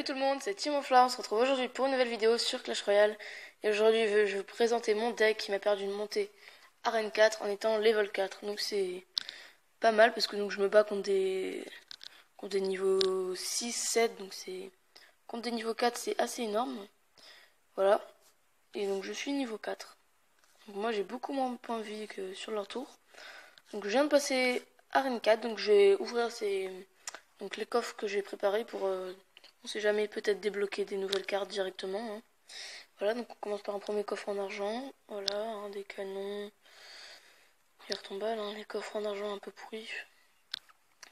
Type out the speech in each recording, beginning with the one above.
tout le monde, c'est Timofla, on se retrouve aujourd'hui pour une nouvelle vidéo sur Clash Royale. Et aujourd'hui je vais vous présenter mon deck qui m'a perdu une montée Arène 4 en étant level 4. Donc c'est pas mal parce que donc, je me bats contre des niveaux 6, 7. Donc c'est contre des niveaux 4 c'est assez énorme. Voilà. Et donc je suis niveau 4. Donc moi j'ai beaucoup moins de points de vie que sur leur tour. Donc je viens de passer Arène 4, donc je vais ouvrir les coffres que j'ai préparés pour, on sait jamais, peut-être débloquer des nouvelles cartes directement. Hein. Voilà, donc on commence par un premier coffre en argent. Voilà, des canons, des retombales, les coffres en argent un peu pourris,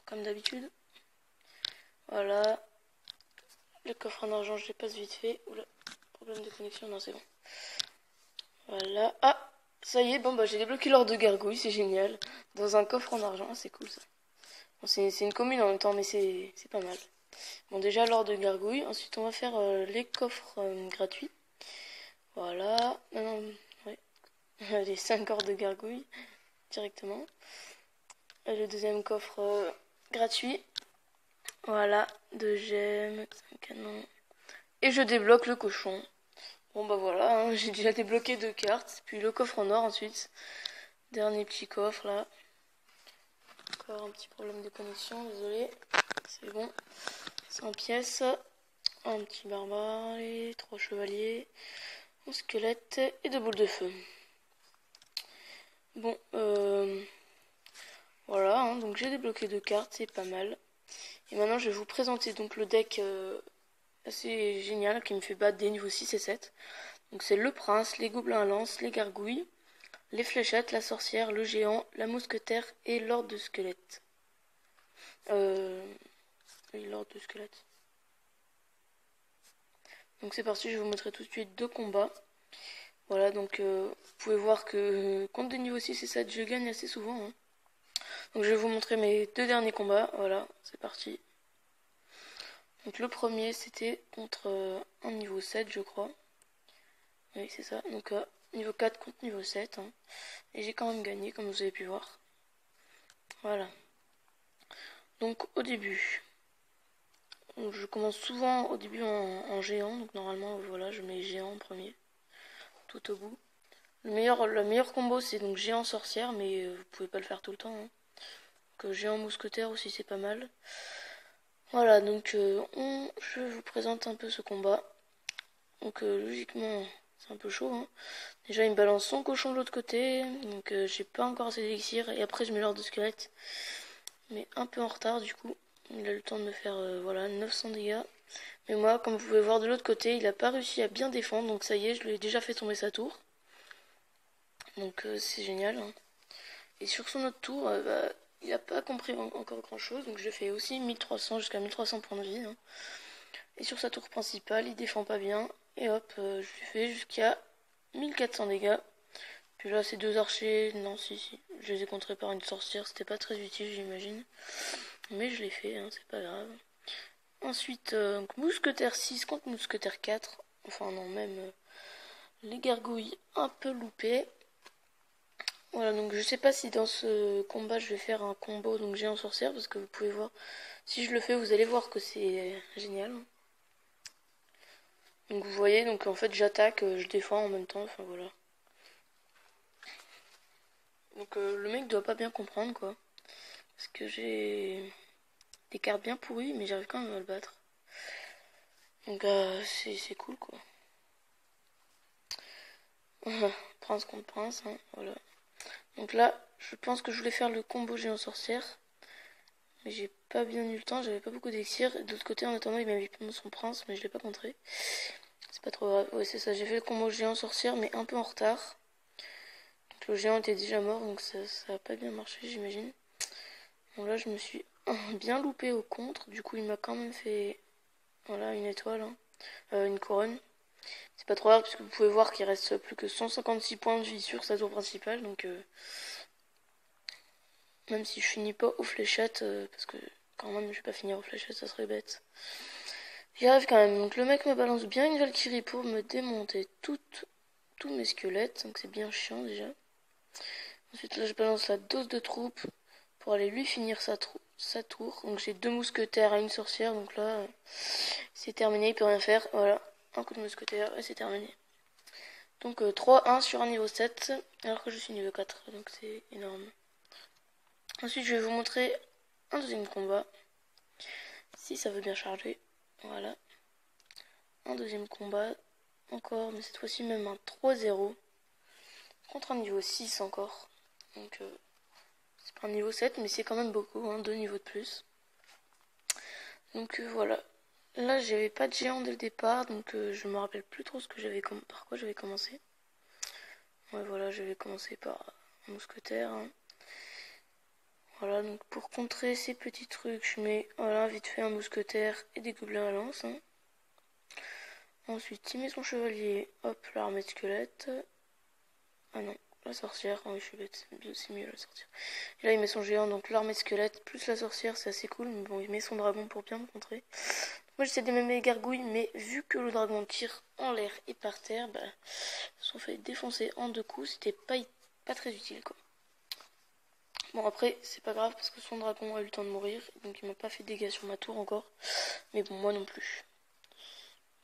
comme d'habitude. Voilà, les coffres en argent je les passe vite fait. Oula, problème de connexion, non c'est bon. Voilà, ah, ça y est, bon bah j'ai débloqué l'or de gargouille, c'est génial. Dans un coffre en argent, c'est cool ça. Bon, c'est une commune en même temps, mais c'est pas mal. Bon, déjà l'or de gargouille. Ensuite, on va faire les coffres gratuits. Voilà. Non, non, ouais. Les 5 ors de gargouille directement. Et le deuxième coffre gratuit. Voilà. 2 gemmes, 5 canons. Et je débloque le cochon. Bon, bah voilà. Hein, j'ai déjà débloqué 2 cartes. Puis le coffre en or ensuite. Dernier petit coffre là. Encore un petit problème de connexion, désolé. C'est bon. 100 pièces. Un petit barbare, et 3 chevaliers, un squelette et 2 boules de feu. Bon, voilà, hein, donc j'ai débloqué 2 cartes, c'est pas mal. Et maintenant je vais vous présenter donc le deck assez génial qui me fait battre des niveaux 6 et 7. Donc c'est le prince, les gobelins à lance, les gargouilles, les fléchettes, la sorcière, le géant, la mousquetaire et l'ordre de squelette. Oui, l'ordre de squelette. Donc c'est parti, je vais vous montrer tout de suite 2 combats. Voilà, donc vous pouvez voir que contre des niveaux 6 et 7, je gagne assez souvent. Hein. Donc je vais vous montrer mes 2 derniers combats. Voilà, c'est parti. Donc le premier, c'était contre un niveau 7, je crois. Oui, c'est ça. Donc niveau 4 contre niveau 7. Hein. Et j'ai quand même gagné, comme vous avez pu voir. Voilà. Donc au début, je commence souvent au début en géant. Donc normalement, voilà, je mets géant en premier. Tout au bout. Le meilleur combo c'est donc géant sorcière, mais vous pouvez pas le faire tout le temps. Hein. Donc géant mousquetaire aussi c'est pas mal. Voilà, donc je vous présente un peu ce combat. Donc logiquement c'est un peu chaud. Hein. Déjà il me balance son cochon de l'autre côté, donc j'ai pas encore assez d'élixir. Et après je mets l'or de squelette, mais un peu en retard du coup. Il a le temps de me faire voilà 900 dégâts. Mais moi, comme vous pouvez voir de l'autre côté, il a pas réussi à bien défendre, donc ça y est, je lui ai déjà fait tomber sa tour. Donc c'est génial. Hein. Et sur son autre tour, il n'a pas compris encore grand chose. Donc je fais aussi 1300 jusqu'à 1300 points de vie. Hein. Et sur sa tour principale, il défend pas bien. Et hop, je lui fais jusqu'à 1400 dégâts. Puis là, ces 2 archers, non, si. Je les ai contrés par une sorcière. C'était pas très utile, j'imagine. Mais je l'ai fait, hein, c'est pas grave. Ensuite, mousquetaire 6 contre mousquetaire 4. Enfin, non, même les gargouilles un peu loupées. Voilà, donc je sais pas si dans ce combat je vais faire un combo donc géant sorcière parce que vous pouvez voir, si je le fais vous allez voir que c'est génial. Donc vous voyez, donc en fait j'attaque, je défends en même temps, enfin voilà. Donc le mec doit pas bien comprendre quoi, parce que j'ai des cartes bien pourries mais j'arrive quand même à le battre. Donc c'est cool quoi. Prince contre prince, hein, voilà. Donc là, je pense que je voulais faire le combo géant sorcière. Mais j'ai pas bien eu le temps, j'avais pas beaucoup d'élixir. De l'autre côté, en attendant, il m'avait mis son prince, mais je l'ai pas contré. C'est pas trop grave. Ouais, c'est ça, j'ai fait le combo géant sorcière, mais un peu en retard. Donc, le géant était déjà mort, donc ça a pas bien marché, j'imagine. Donc là, je me suis bien loupé au contre. Du coup, il m'a quand même fait voilà, une étoile, hein. Une couronne. C'est pas trop grave, parce que vous pouvez voir qu'il reste plus que 156 points de vie sur sa tour principale. Donc, même si je finis pas aux fléchettes, parce que quand même, je vais pas finir aux fléchettes, ça serait bête. J'y arrive quand même. Donc le mec me balance bien une Valkyrie pour me démonter tous mes squelettes. Donc c'est bien chiant déjà. Ensuite là je balance la dose de troupes pour aller lui finir sa sa tour. Donc j'ai 2 mousquetaires et une sorcière. Donc là, c'est terminé, il peut rien faire. Voilà, un coup de mousquetaire et c'est terminé. Donc 3-1 sur un niveau 7, alors que je suis niveau 4, donc c'est énorme. Ensuite, je vais vous montrer un deuxième combat, si ça veut bien charger. Voilà, un deuxième combat, encore, mais cette fois-ci même un 3-0, contre un niveau 6 encore. Donc c'est pas un niveau 7, mais c'est quand même beaucoup, hein, 2 niveaux de plus. Donc voilà. Là, j'avais pas de géant dès le départ, donc je me rappelle plus trop par quoi j'avais commencé. Ouais, voilà, j'avais commencé par un mousquetaire. Hein. Voilà, donc pour contrer ces petits trucs, je mets voilà, vite fait un mousquetaire et des gobelins à lance. Hein. Ensuite, il met son chevalier, hop, l'armée de squelette. Ah non, la sorcière, oh, oui, je suis bête, c'est mieux la sorcière. Et là, il met son géant, donc l'armée de squelette plus la sorcière, c'est assez cool, mais bon, il met son dragon pour bien me contrer. Moi j'essaie de mettre mes gargouilles, mais vu que le dragon tire en l'air et par terre, bah, ils se sont fait défoncer en 2 coups, c'était pas très utile quoi. Bon après c'est pas grave parce que son dragon a eu le temps de mourir, donc il m'a pas fait de dégâts sur ma tour encore, mais bon moi non plus.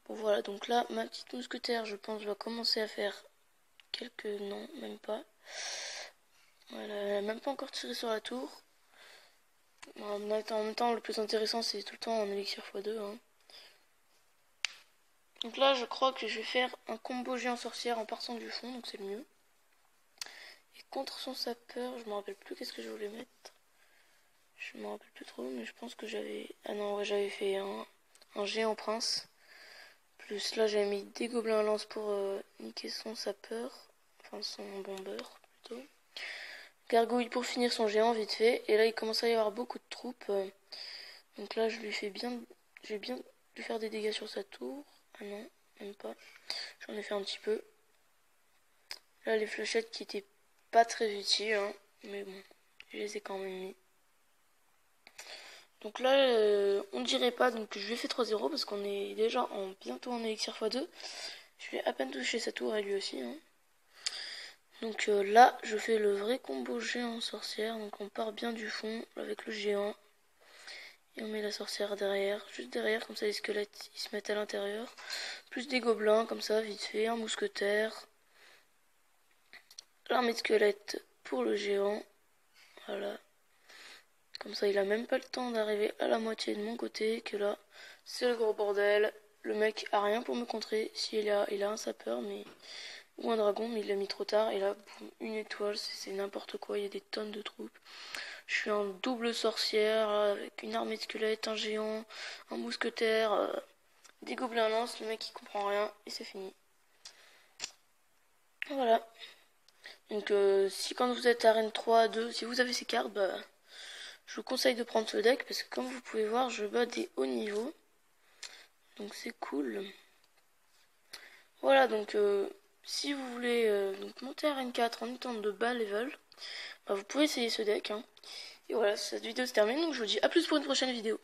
Bon voilà, donc là ma petite mousquetaire je pense va commencer à faire quelques... non, même pas. Voilà, elle a même pas encore tiré sur la tour. En même temps le plus intéressant c'est tout le temps en élixir x2 hein. Donc là, je crois que je vais faire un combo géant sorcière en partant du fond, donc c'est le mieux. Et contre son sapeur, je me rappelle plus qu'est-ce que je voulais mettre. Je me rappelle plus trop, mais je pense que j'avais... Ah non, ouais, j'avais fait un géant prince. Plus là, j'avais mis des gobelins à lance pour niquer son sapeur. Enfin, son bombeur, plutôt. Gargouille pour finir son géant, vite fait. Et là, il commence à y avoir beaucoup de troupes. Donc là, je vais bien lui faire des dégâts sur sa tour. Ah non, même pas. J'en ai fait un petit peu. Là, les fléchettes qui étaient pas très utiles, hein, mais bon, je les ai quand même mis. Donc là, on dirait pas, donc je lui ai fait 3-0 parce qu'on est déjà bientôt en élixir x2. Je lui ai à peine touché sa tour et lui aussi. Hein. Donc là, je fais le vrai combo géant sorcière. Donc on part bien du fond avec le géant. Et on met la sorcière derrière, juste derrière, comme ça les squelettes ils se mettent à l'intérieur. Plus des gobelins, comme ça, vite fait, un mousquetaire. L'armée de squelettes pour le géant. Voilà. Comme ça, il a même pas le temps d'arriver à la moitié de mon côté. Que là, c'est le gros bordel. Le mec a rien pour me contrer. Si il a un sapeur, mais ou un dragon, mais il l'a mis trop tard. Et là, boum, une étoile, c'est n'importe quoi. Il y a des tonnes de troupes. Je suis en double sorcière avec une armée de squelettes, un géant, un mousquetaire, des gobelins à lance. Le mec il comprend rien et c'est fini. Voilà. Donc si quand vous êtes à Arène 3-2, si vous avez ces cartes, bah, je vous conseille de prendre ce deck parce que comme vous pouvez voir, je bats des hauts niveaux. Donc c'est cool. Voilà, donc si vous voulez donc monter à Arène 4 en étant de bas level, bah, vous pouvez essayer ce deck. Hein. Et voilà, cette vidéo se termine, donc je vous dis à plus pour une prochaine vidéo.